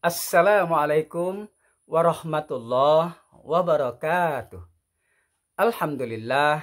Assalamualaikum warahmatullahi wabarakatuh. Alhamdulillah,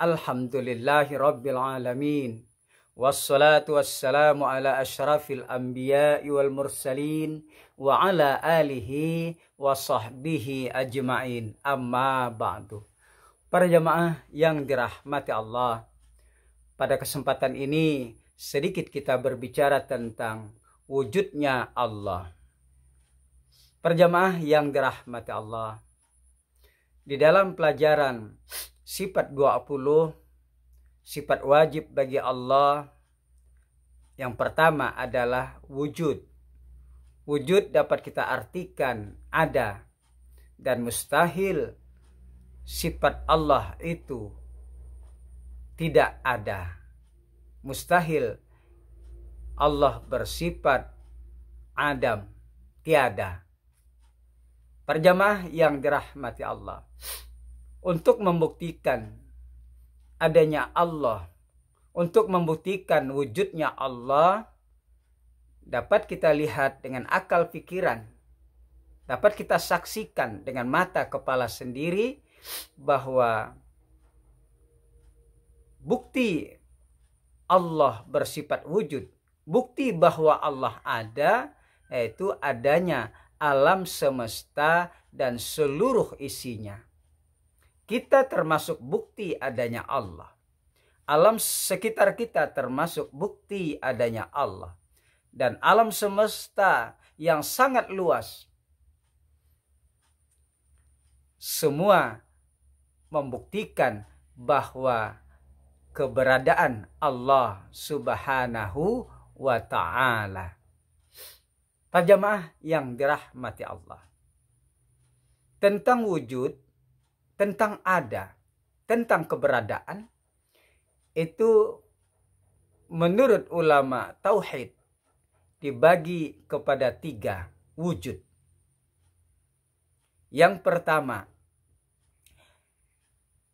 alhamdulillahi rabbil alamin. Wassalatu wassalamu ala asyrafil anbiya'i wal mursalin wa ala alihi wa sahbihi ajma'in. Amma ba'du. Para jamaah yang dirahmati Allah, pada kesempatan ini sedikit kita berbicara tentang wujudnya Allah. Para jamaah yang dirahmati Allah, di dalam pelajaran sifat 20, sifat wajib bagi Allah, yang pertama adalah wujud. Wujud dapat kita artikan ada, dan mustahil sifat Allah itu tidak ada. Mustahil Allah bersifat adam, tiada. Para jamaah yang dirahmati Allah, untuk membuktikan adanya Allah, untuk membuktikan wujudnya Allah, dapat kita lihat dengan akal pikiran, dapat kita saksikan dengan mata kepala sendiri bahwa bukti Allah bersifat wujud, bukti bahwa Allah ada, yaitu adanya alam semesta dan seluruh isinya. Kita termasuk bukti adanya Allah. Alam sekitar kita termasuk bukti adanya Allah. Dan alam semesta yang sangat luas, semua membuktikan bahwa keberadaan Allah Subhanahu wa ta'ala. Para jamaah yang dirahmati Allah, tentang wujud, tentang ada, tentang keberadaan, itu menurut ulama tauhid dibagi kepada 3 wujud. Yang pertama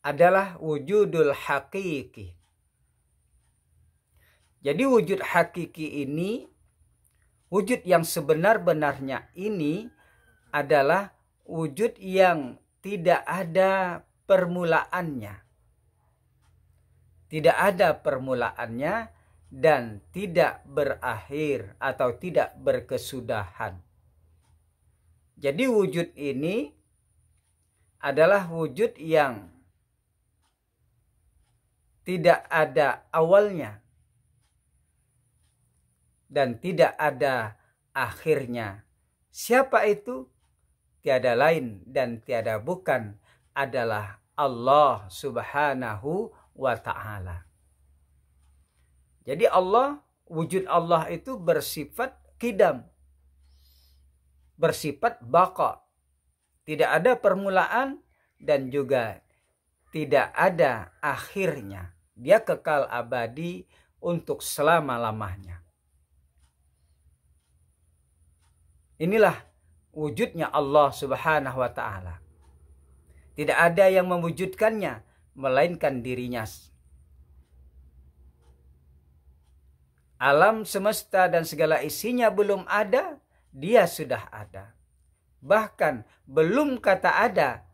adalah wujudul hakiki. Jadi wujud hakiki ini, wujud yang sebenar-benarnya ini adalah wujud yang tidak ada permulaannya. Tidak ada permulaannya dan tidak berakhir atau tidak berkesudahan. Jadi wujud ini adalah wujud yang tidak ada awalnya dan tidak ada akhirnya. Siapa itu? Tiada lain dan tiada bukan adalah Allah Subhanahu wa ta'ala. Jadi Allah, wujud Allah itu bersifat qidam, bersifat baqa. Tidak ada permulaan dan juga tidak ada akhirnya. Dia kekal abadi untuk selama-lamanya. Inilah wujudnya Allah Subhanahu wa ta'ala. Tidak ada yang mewujudkannya melainkan dirinya. Alam semesta dan segala isinya belum ada, dia sudah ada. Bahkan belum kata ada,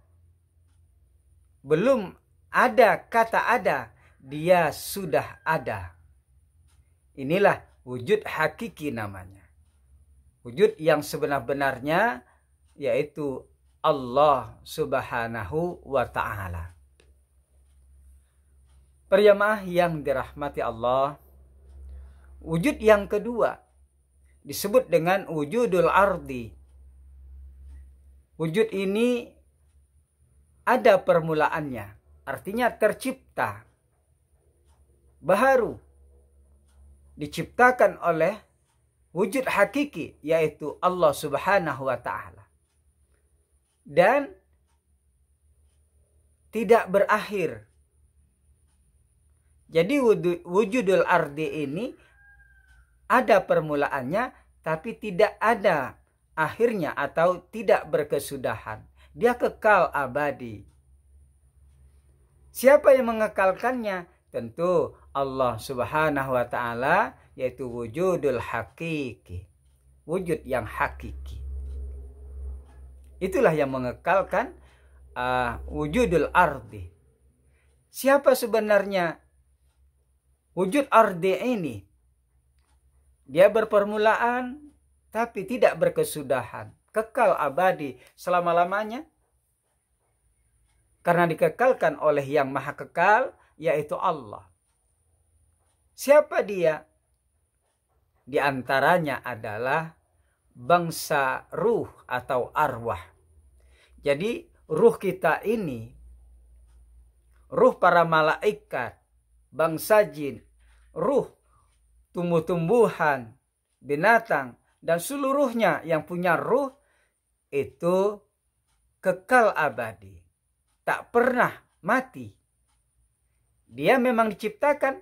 belum ada kata ada, dia sudah ada. Inilah wujud hakiki namanya. Wujud yang sebenar-benarnya, yaitu Allah Subhanahu wa ta'ala. Perjamaah yang dirahmati Allah, wujud yang kedua disebut dengan wujudul ardi. Wujud ini ada permulaannya, artinya tercipta, baru, diciptakan oleh wujud hakiki, yaitu Allah Subhanahu wa ta'ala. Dan tidak berakhir. Jadi wujudul ardi ini ada permulaannya, tapi tidak ada akhirnya atau tidak berkesudahan. Dia kekal abadi. Siapa yang mengekalkannya? Tentu Allah Subhanahu wa ta'ala, yaitu wujudul hakiki. wujud yang hakiki. Itulah yang mengekalkan wujudul ardi. Siapa sebenarnya wujud ardi ini? Dia berpermulaan tapi tidak berkesudahan, kekal abadi selama-lamanya. Karena dikekalkan oleh yang maha kekal, yaitu Allah. Siapa dia? Di antaranya adalah bangsa ruh atau arwah. Jadi ruh kita ini, ruh para malaikat, bangsa jin, ruh tumbuh-tumbuhan, binatang, dan seluruhnya yang punya ruh itu kekal abadi. Tak pernah mati. Dia memang diciptakan,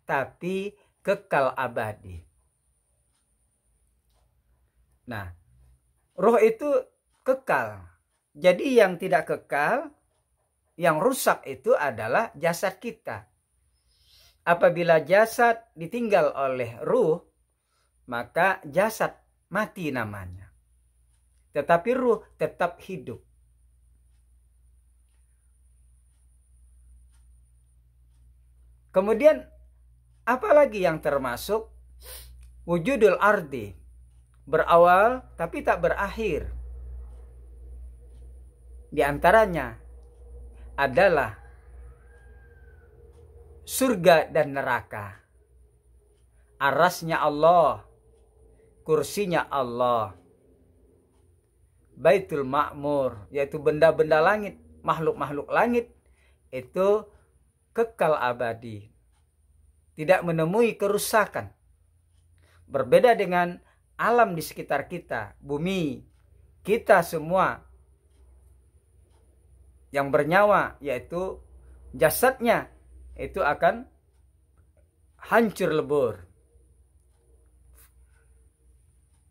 tapi kekal abadi. Nah, roh itu kekal. Jadi yang tidak kekal, yang rusak itu adalah jasad kita. Apabila jasad ditinggal oleh ruh, maka jasad mati namanya. Tetapi ruh tetap hidup. Kemudian apalagi yang termasuk wujudul ardi, berawal tapi tak berakhir. Di antaranya adalah surga dan neraka. Arasnya Allah, kursinya Allah. Baitul Ma'mur, yaitu benda-benda langit, makhluk-makhluk langit, itu kekal abadi. Tidak menemui kerusakan. Berbeda dengan alam di sekitar kita, bumi, kita semua yang bernyawa, yaitu jasadnya, itu akan hancur lebur,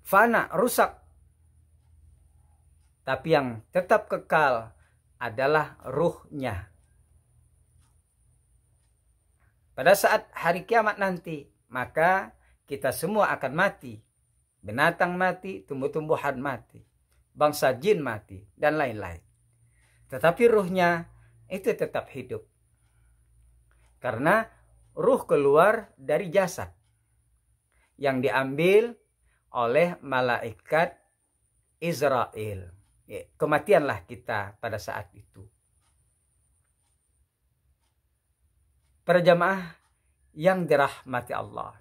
fana, rusak. Tapi yang tetap kekal adalah ruhnya. Pada saat hari kiamat nanti, maka kita semua akan mati. Binatang mati, tumbuh-tumbuhan mati, bangsa jin mati, dan lain-lain. Tetapi ruhnya itu tetap hidup. Karena ruh keluar dari jasad yang diambil oleh malaikat Israel. Kematianlah kita pada saat itu. Para jamaah yang dirahmati Allah.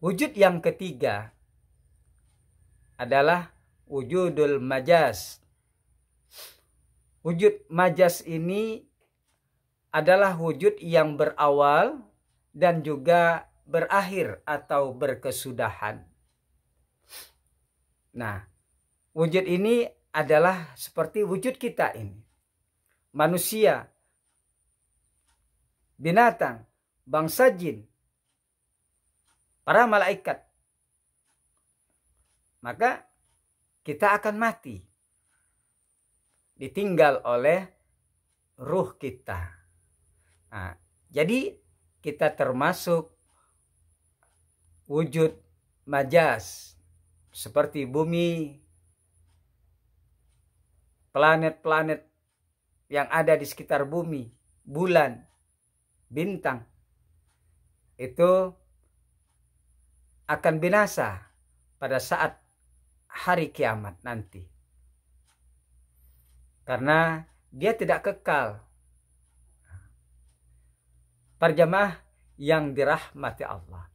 Wujud yang ketiga adalah wujudul majaz. Wujud majaz ini adalah wujud yang berawal dan juga berakhir atau berkesudahan. Nah, wujud ini adalah seperti wujud kita ini. Manusia, binatang, bangsa jin, para malaikat. Maka kita akan mati. Ditinggal oleh ruh kita. Nah, jadi kita termasuk wujud majaz. Seperti bumi, planet-planet yang ada di sekitar bumi, bulan, bintang, itu akan binasa pada saat hari kiamat nanti. Karena dia tidak kekal. Para jamaah yang dirahmati Allah.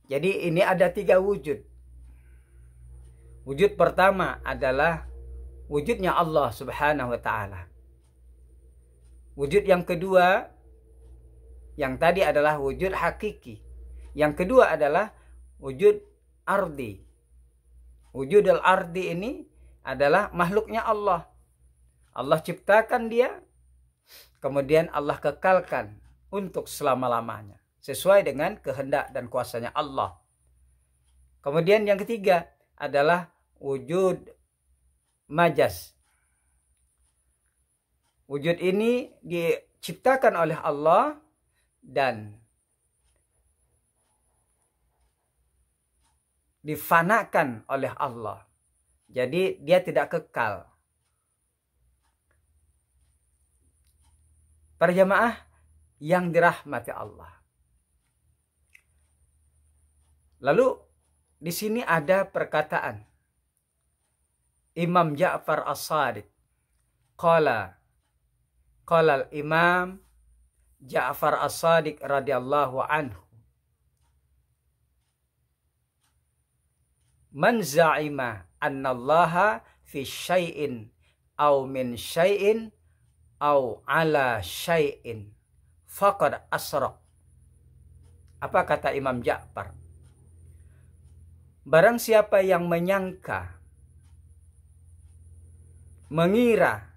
Jadi ini ada 3 wujud. Wujud pertama adalah wujudnya Allah Subhanahu wa ta'ala. Wujud yang kedua, yang tadi adalah wujud hakiki. Yang kedua adalah wujud ardi. Wujudul ardi ini adalah makhluknya Allah. Allah ciptakan dia, kemudian Allah kekalkan untuk selama-lamanya. Sesuai dengan kehendak dan kuasanya Allah. Kemudian yang ketiga adalah wujud majaz. Wujud ini diciptakan oleh Allah dan difanakan oleh Allah. Jadi dia tidak kekal. Para jamaah yang dirahmati Allah. Lalu di sini ada perkataan Imam Ja'far As-Shadiq. Qala al-Imam Ja'far As-Shadiq radhiyallahu anhu. Man za'ima anna Allaha fi syai'in aw min syai'in aw ala syai'in faqad asraq. Apa kata Imam Ja'far? Barang siapa yang menyangka, mengira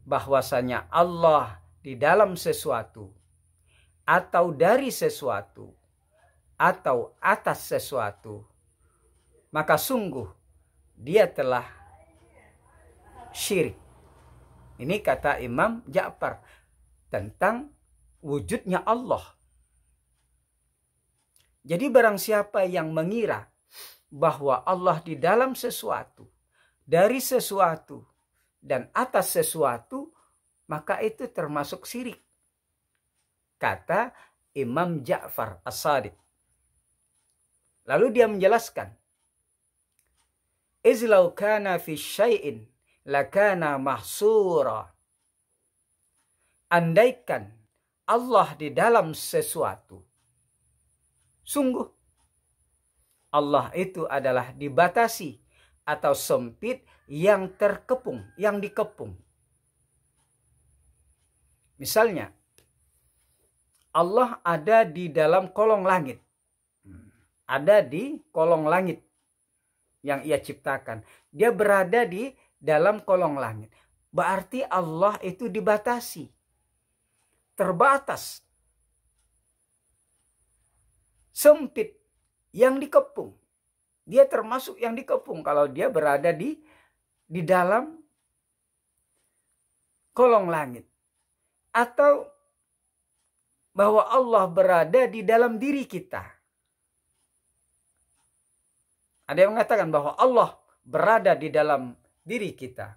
bahwasanya Allah di dalam sesuatu atau dari sesuatu atau atas sesuatu, maka sungguh dia telah syirik. Ini kata Imam Ja'far tentang wujudnya Allah. Jadi barang siapa yang mengira bahwa Allah di dalam sesuatu, dari sesuatu, dan atas sesuatu, maka itu termasuk syirik. Kata Imam Ja'far As-Shadiq. Lalu dia menjelaskan, izlau kana fi syai'in lakana mahsura. Andaikan Allah di dalam sesuatu, sungguh Allah itu adalah dibatasi atau sempit, yang terkepung, yang dikepung. Misalnya, Allah ada di dalam kolong langit. Ada di kolong langit yang ia ciptakan. Dia berada di dalam kolong langit. Berarti Allah itu dibatasi. Terbatas. Sempit. Yang dikepung. Dia termasuk yang dikepung kalau dia berada di dalam kolong langit. Atau bahwa Allah berada di dalam diri kita. Ada yang mengatakan bahwa Allah berada di dalam diri kita.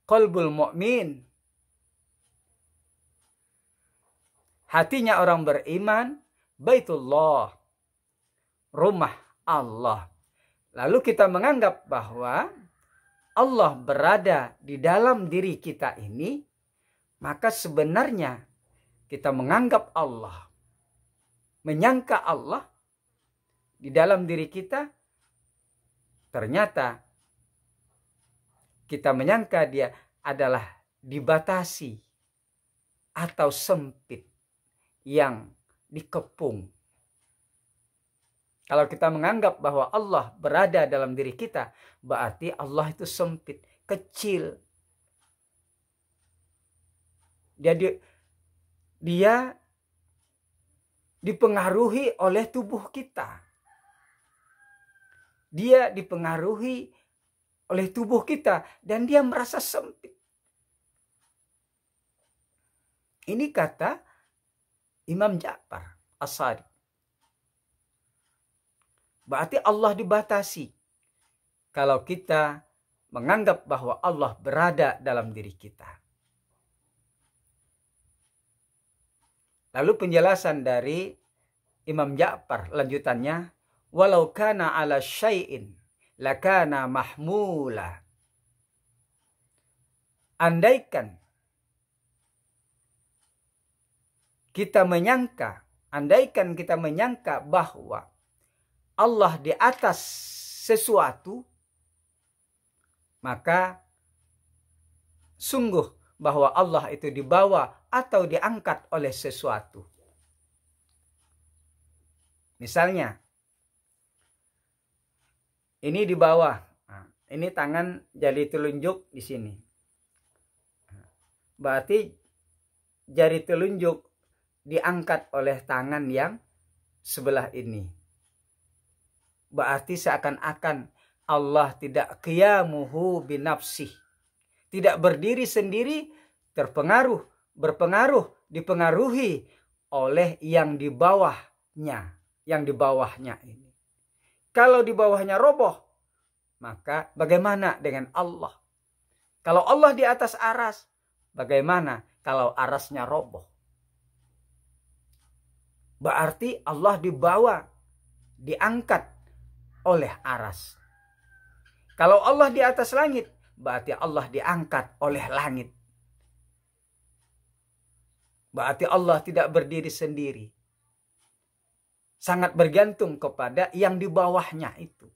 Qalbul mu'min. Hatinya orang beriman, Baitullah, rumah Allah. Lalu kita menganggap bahwa Allah berada di dalam diri kita ini, maka sebenarnya kita menganggap Allah, menyangka Allah di dalam diri kita, ternyata kita menyangka dia adalah dibatasi atau sempit, yang dikepung. Kalau kita menganggap bahwa Allah berada dalam diri kita, berarti Allah itu sempit, kecil. Dia dipengaruhi oleh tubuh kita. Dia dipengaruhi oleh tubuh kita dan dia merasa sempit. Ini kata Imam Ja'far As-Shadiq. Berarti Allah dibatasi kalau kita menganggap bahwa Allah berada dalam diri kita. Lalu penjelasan dari Imam Ja'far lanjutannya, walau kana ala syai'in lakana mahmula. Andaikan kita menyangka bahwa Allah di atas sesuatu, maka sungguh bahwa Allah itu dibawa atau diangkat oleh sesuatu. Misalnya, ini di bawah, ini tangan jari telunjuk di sini. Berarti jari telunjuk diangkat oleh tangan yang sebelah ini. Berarti seakan-akan Allah tidak qiyamuhu binafsih. Tidak berdiri sendiri, dipengaruhi oleh yang di bawahnya. Yang di bawahnya ini. Kalau di bawahnya roboh, maka bagaimana dengan Allah? Kalau Allah di atas aras, bagaimana kalau arasnya roboh? Berarti Allah dibawa, diangkat oleh aras. Kalau Allah di atas langit, berarti Allah diangkat oleh langit. Berarti Allah tidak berdiri sendiri. Sangat bergantung kepada yang di bawahnya itu.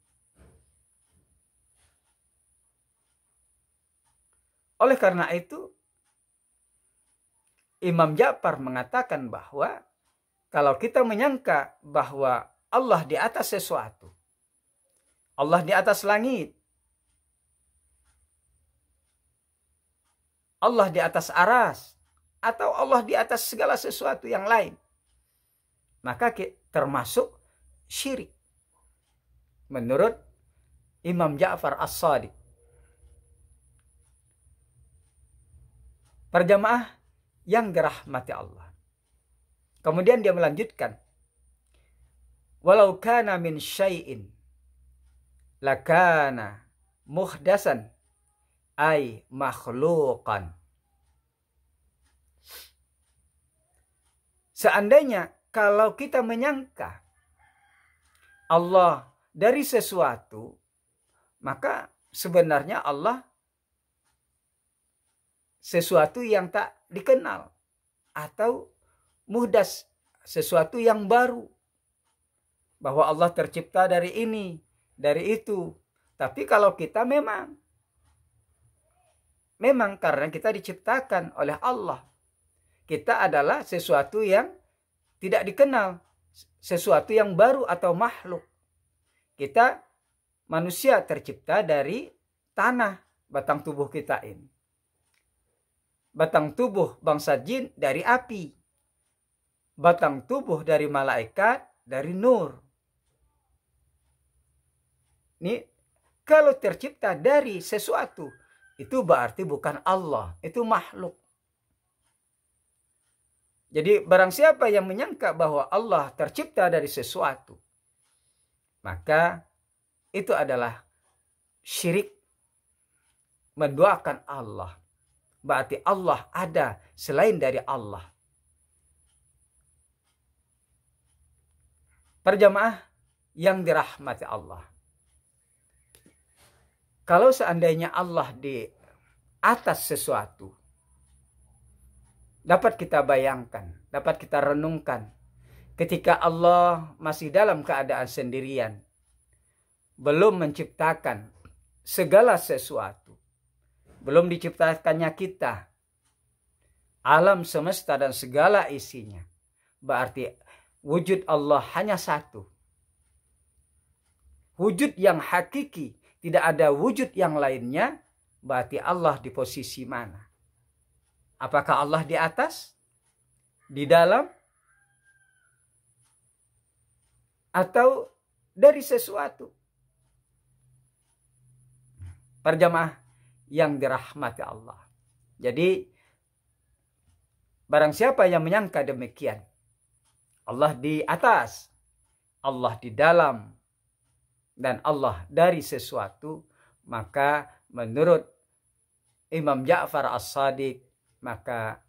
Oleh karena itu, Imam Ja'far mengatakan bahwa kalau kita menyangka bahwa Allah di atas sesuatu, Allah di atas langit, Allah di atas aras, atau Allah di atas segala sesuatu yang lain, maka termasuk syirik menurut Imam Ja'far As-Shadiq. Perjamaah yang dirahmati Allah. Kemudian dia melanjutkan, walau kana min syai'in lakana muhdasan ay makhluqan. Seandainya kalau kita menyangka Allah dari sesuatu, maka sebenarnya Allah sesuatu yang tak dikenal, atau muhdas, sesuatu yang baru. Bahwa Allah tercipta dari ini, dari itu. Tapi kalau kita memang karena kita diciptakan oleh Allah, kita adalah sesuatu yang tidak dikenal, sesuatu yang baru atau makhluk. Kita manusia tercipta dari tanah, batang tubuh kita ini. Batang tubuh bangsa jin dari api. Batang tubuh dari malaikat dari nur. Ini kalau tercipta dari sesuatu, itu berarti bukan Allah, itu makhluk. Jadi barang siapa yang menyangka bahwa Allah tercipta dari sesuatu, maka itu adalah syirik, menduakan Allah. Berarti Allah ada selain dari Allah. Perjamaah yang dirahmati Allah. Kalau seandainya Allah di atas sesuatu, dapat kita bayangkan, dapat kita renungkan. Ketika Allah masih dalam keadaan sendirian, belum menciptakan segala sesuatu, belum diciptakannya kita, alam semesta dan segala isinya, berarti wujud Allah hanya satu. Wujud yang hakiki, tidak ada wujud yang lainnya, berarti Allah di posisi mana? Apakah Allah di atas? Di dalam? Atau dari sesuatu? Perjamaah yang dirahmati Allah. Jadi barang siapa yang menyangka demikian, Allah di atas, Allah di dalam, dan Allah dari sesuatu, maka menurut Imam Ja'far As-Shadiq, maka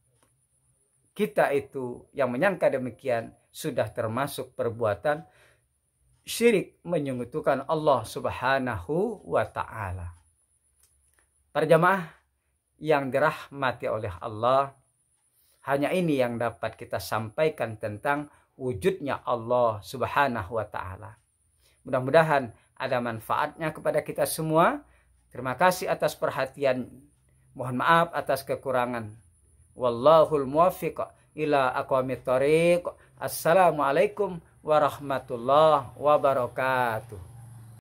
kita itu yang menyangka demikian sudah termasuk perbuatan syirik, menyekutukan Allah Subhanahu wa ta'ala. Perjamaah yang dirahmati oleh Allah, hanya ini yang dapat kita sampaikan tentang wujudnya Allah Subhanahu wa ta'ala. Mudah-mudahan ada manfaatnya kepada kita semua. Terima kasih atas perhatian. Mohon maaf atas kekurangan. Wallahul muwaffiq ila aqwamit thoriq. Assalamualaikum warahmatullahi wabarakatuh.